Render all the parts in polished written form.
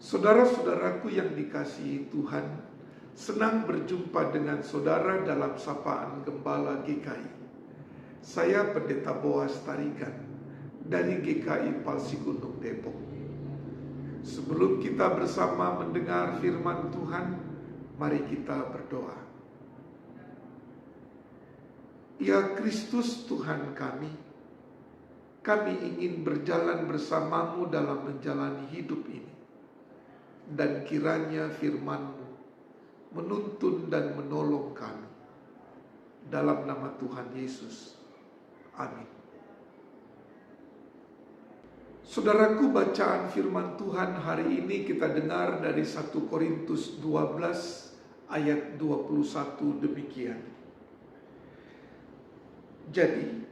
Saudara-saudaraku yang dikasihi Tuhan, senang berjumpa dengan saudara dalam sapaan Gembala GKI. Saya Pendeta Boas Tarigan dari GKI Palsi Gunung Depok. Sebelum kita bersama mendengar firman Tuhan, mari kita berdoa. Ya Kristus Tuhan kami ingin berjalan bersamamu dalam menjalani hidup ini. Dan kiranya firman-Mu menuntun dan menolong kami. Dalam nama Tuhan Yesus. Amin. Saudaraku, bacaan firman Tuhan hari ini kita dengar dari 1 Korintus 12 ayat 21 demikian. Jadi,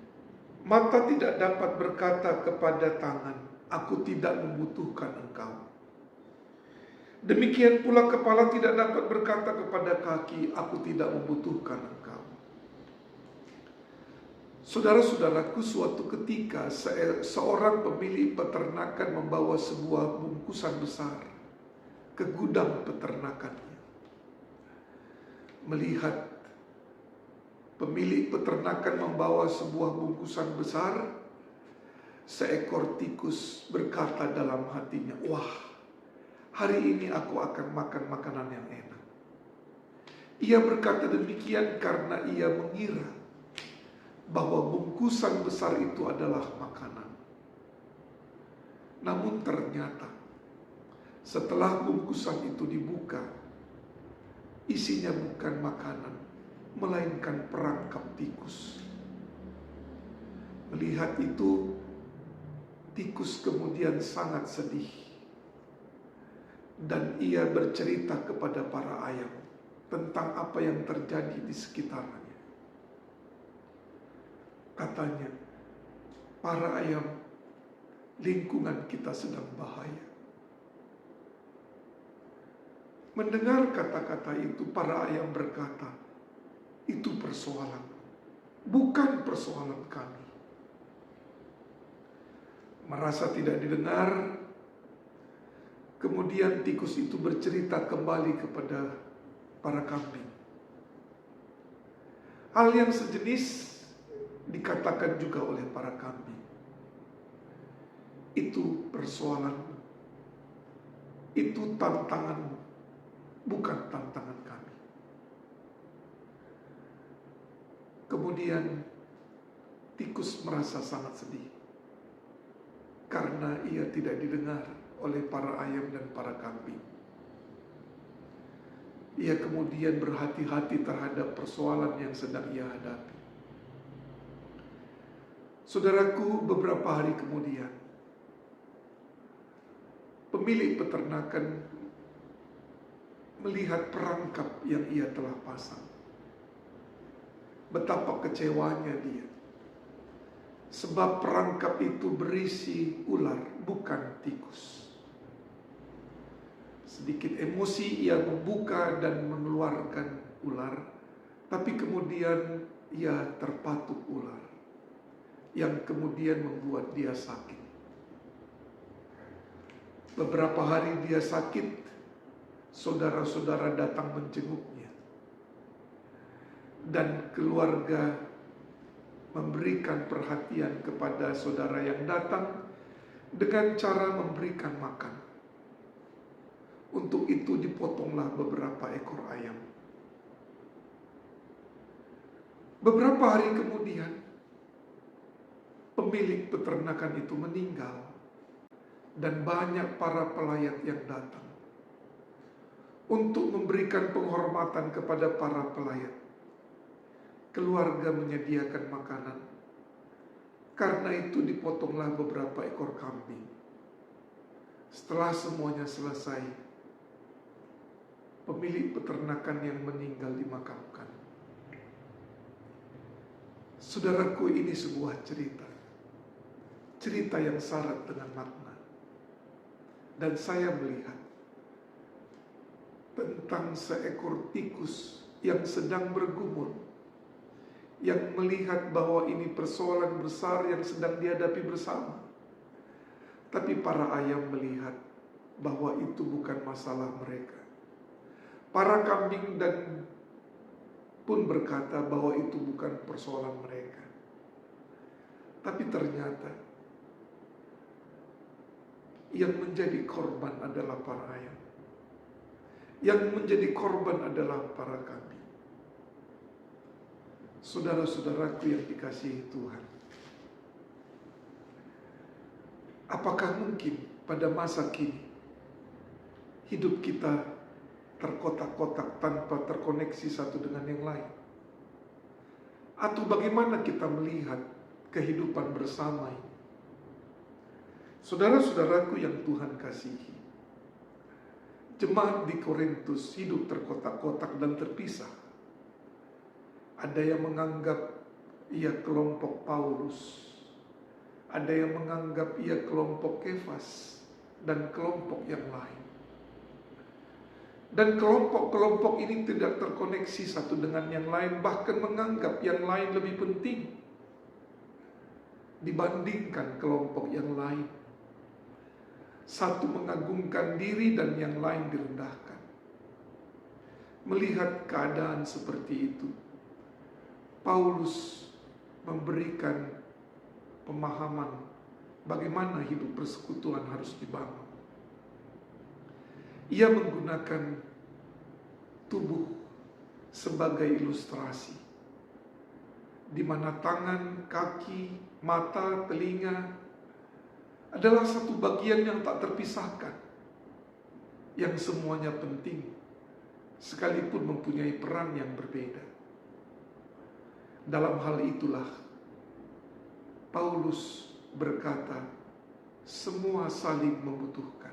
mata tidak dapat berkata kepada tangan, aku tidak membutuhkan engkau. Demikian pula kepala tidak dapat berkata kepada kaki, aku tidak membutuhkan engkau. Saudara-saudaraku, suatu ketika seorang pemilik peternakan membawa sebuah bungkusan besar ke gudang peternakannya. Melihat pemilik peternakan membawa sebuah bungkusan besar, seekor tikus berkata dalam hatinya, wah, hari ini aku akan makan makanan yang enak. Ia berkata demikian karena ia mengira bahwa bungkusan besar itu adalah makanan. Namun ternyata setelah bungkusan itu dibuka, isinya bukan makanan, melainkan perangkap tikus. Melihat itu, tikus kemudian sangat sedih. Dan ia bercerita kepada para ayam tentang apa yang terjadi di sekitarnya. Katanya, para ayam, lingkungan kita sedang bahaya. Mendengar kata-kata itu, para ayam berkata, itu persoalan, bukan persoalan kami. Merasa tidak didengar, kemudian tikus itu bercerita kembali kepada para kambing. Hal yang sejenis dikatakan juga oleh para kambing. Itu persoalanmu, itu tantanganmu, bukan tantangan kami. Kemudian tikus merasa sangat sedih karena ia tidak didengar oleh para ayam dan para kambing. Ia kemudian berhati-hati terhadap persoalan yang sedang ia hadapi. Saudaraku, beberapa hari kemudian, pemilik peternakan melihat perangkap yang ia telah pasang. Betapa kecewanya dia. Sebab perangkap itu berisi ular, bukan tikus. Sedikit emosi ia membuka dan mengeluarkan ular, tapi kemudian ia terpatuk ular, yang kemudian membuat dia sakit. Beberapa hari dia sakit, saudara-saudara datang menjenguknya. Dan keluarga memberikan perhatian kepada saudara yang datang dengan cara memberikan makan. Untuk itu dipotonglah beberapa ekor ayam. Beberapa hari kemudian, pemilik peternakan itu meninggal dan banyak para pelayat yang datang untuk memberikan penghormatan kepada para pelayat. Keluarga menyediakan makanan. Karena itu dipotonglah beberapa ekor kambing. Setelah semuanya selesai, pemilik peternakan yang meninggal dimakamkan. Saudaraku, ini sebuah cerita. Cerita yang syarat dengan makna. Dan saya melihat tentang seekor tikus yang sedang bergumul, yang melihat bahwa ini persoalan besar yang sedang dihadapi bersama. Tapi para ayam melihat bahwa itu bukan masalah mereka. Para kambing dan pun berkata bahwa itu bukan persoalan mereka. Tapi ternyata yang menjadi korban adalah para ayam. Yang menjadi korban adalah para kambing. Saudara-saudaraku yang dikasihi Tuhan, apakah mungkin pada masa kini hidup kita terkotak-kotak tanpa terkoneksi satu dengan yang lain? Atau bagaimana kita melihat kehidupan bersama ini? Saudara-saudaraku yang Tuhan kasihi, jemaat di Korintus hidup terkotak-kotak dan terpisah. Ada yang menganggap ia kelompok Paulus, ada yang menganggap ia kelompok Kefas, dan kelompok yang lain. Dan kelompok-kelompok ini tidak terkoneksi satu dengan yang lain, bahkan menganggap yang lain lebih penting dibandingkan kelompok yang lain. Satu mengagungkan diri dan yang lain direndahkan. Melihat keadaan seperti itu, Paulus memberikan pemahaman bagaimana hidup persekutuan harus dibangun. Ia menggunakan tubuh sebagai ilustrasi, di mana tangan, kaki, mata, telinga adalah satu bagian yang tak terpisahkan, yang semuanya penting, sekalipun mempunyai peran yang berbeda. Dalam hal itulah Paulus berkata, semua saling membutuhkan.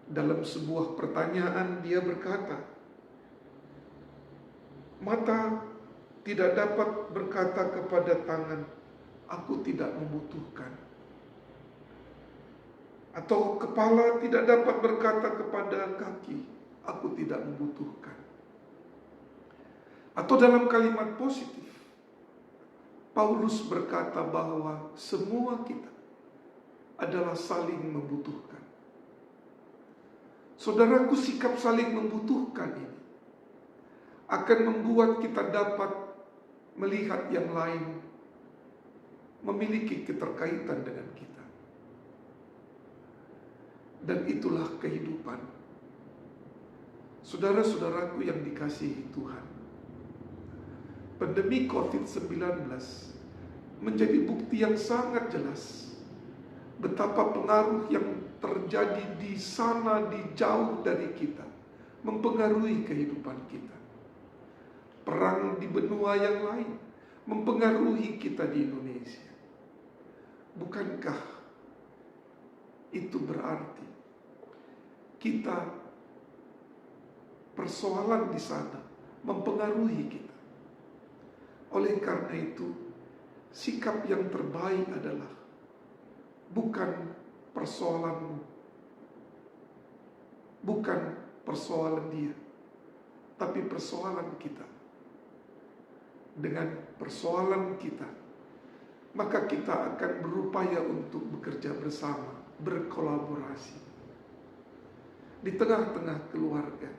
Dalam sebuah pertanyaan dia berkata, mata tidak dapat berkata kepada tangan, aku tidak membutuhkan. Atau kepala tidak dapat berkata kepada kaki, aku tidak membutuhkan. Atau dalam kalimat positif, Paulus berkata bahwa semua kita adalah saling membutuhkan. Saudaraku, sikap saling membutuhkan ini akan membuat kita dapat melihat yang lain memiliki keterkaitan dengan kita. Dan itulah kehidupan. Saudara-saudaraku yang dikasihi Tuhan, pandemi COVID-19 menjadi bukti yang sangat jelas betapa pengaruh yang terjadi di sana, di jauh dari kita, mempengaruhi kehidupan kita. Perang di benua yang lain mempengaruhi kita di Indonesia. Bukankah itu berarti kita persoalan di sana mempengaruhi kita? Oleh karena itu, sikap yang terbaik adalah bukan persoalanmu, bukan persoalan dia, tapi persoalan kita. Dengan persoalan kita, maka kita akan berupaya untuk bekerja bersama, berkolaborasi. Di tengah-tengah keluarga,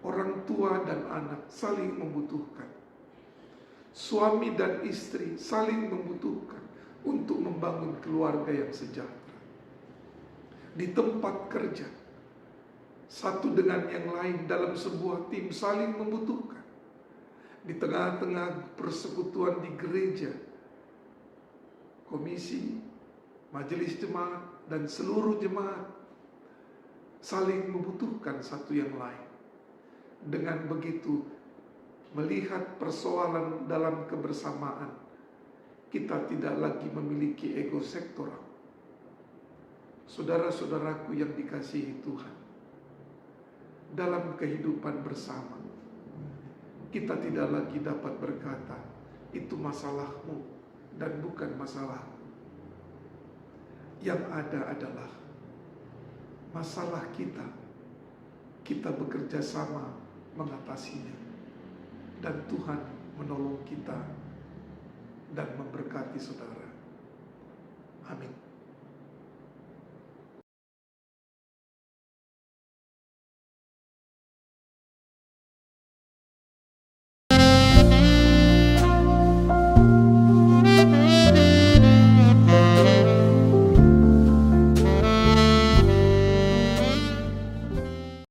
orang tua dan anak saling membutuhkan. Suami dan istri saling membutuhkan untuk membangun keluarga yang sejahtera. Di tempat kerja, satu dengan yang lain dalam sebuah tim saling membutuhkan. Di tengah-tengah persekutuan di gereja, komisi, majelis jemaat, dan seluruh jemaat saling membutuhkan satu yang lain. Dengan begitu, melihat persoalan dalam kebersamaan, kita tidak lagi memiliki ego sektoral. Saudara-saudaraku yang dikasihi Tuhan, dalam kehidupan bersama, kita tidak lagi dapat berkata, itu masalahmu dan bukan masalahku. Yang ada adalah masalah kita. Kita bekerja sama mengatasinya. Dan Tuhan menolong kita dan memberkati saudara. Amin.